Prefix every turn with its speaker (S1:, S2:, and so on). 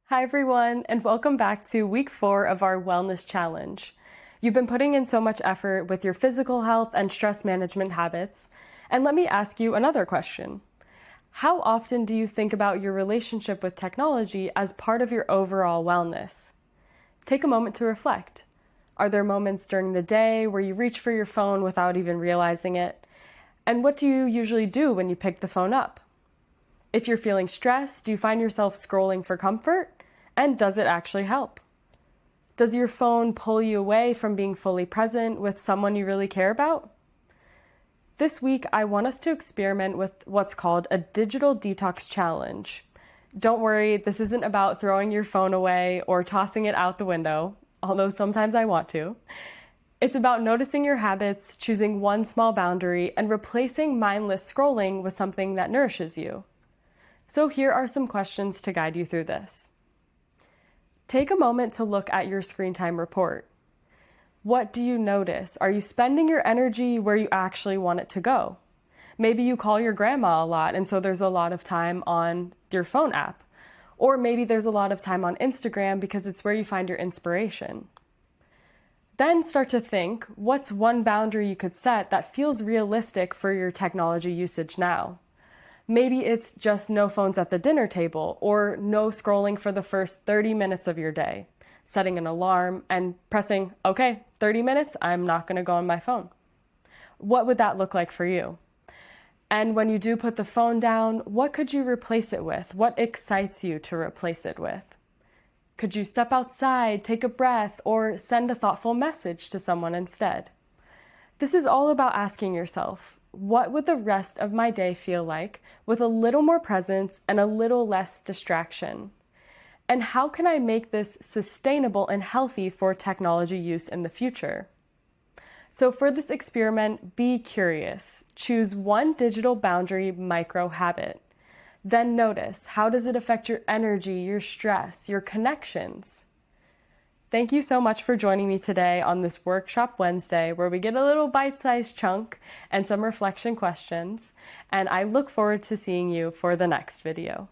S1: Hi everyone, and welcome back to week 4 of our wellness challenge. You've been putting in so much effort with your physical health and stress management habits, and let me ask you another question. How often do you think about your relationship with technology as part of your overall wellness? Take a moment to reflect. Are there moments during the day where you reach for your phone without even realizing it? And what do you usually do when you pick the phone up? If you're feeling stressed, do you find yourself scrolling for comfort? And does it actually help? Does your phone pull you away from being fully present with someone you really care about? This week, I want us to experiment with what's called a digital detox challenge. Don't worry, this isn't about throwing your phone away or tossing it out the window, although sometimes I want to. It's about noticing your habits, choosing one small boundary, and replacing mindless scrolling with something that nourishes you. So here are some questions to guide you through this. Take a moment to look at your screen time report. What do you notice? Are you spending your energy where you actually want it to go? Maybe you call your grandma a lot, and so there's a lot of time on your phone app. Or maybe there's a lot of time on Instagram because it's where you find your inspiration. Then start to think, what's one boundary you could set that feels realistic for your technology usage now? Maybe it's just no phones at the dinner table, or no scrolling for the first 30 minutes of your day, setting an alarm and pressing, okay, 30 minutes, I'm not going to go on my phone. What would that look like for you? And when you do put the phone down, what could you replace it with? What excites you to replace it with? Could you step outside, take a breath, or send a thoughtful message to someone instead? This is all about asking yourself, what would the rest of my day feel like with a little more presence and a little less distraction? And how can I make this sustainable and healthy for technology use in the future? So for this experiment, be curious. Choose one digital boundary micro habit. Then notice, how does it affect your energy, your stress, your connections? Thank you so much for joining me today on this Workshop Wednesday, where we get a little bite-sized chunk and some reflection questions, and I look forward to seeing you for the next video.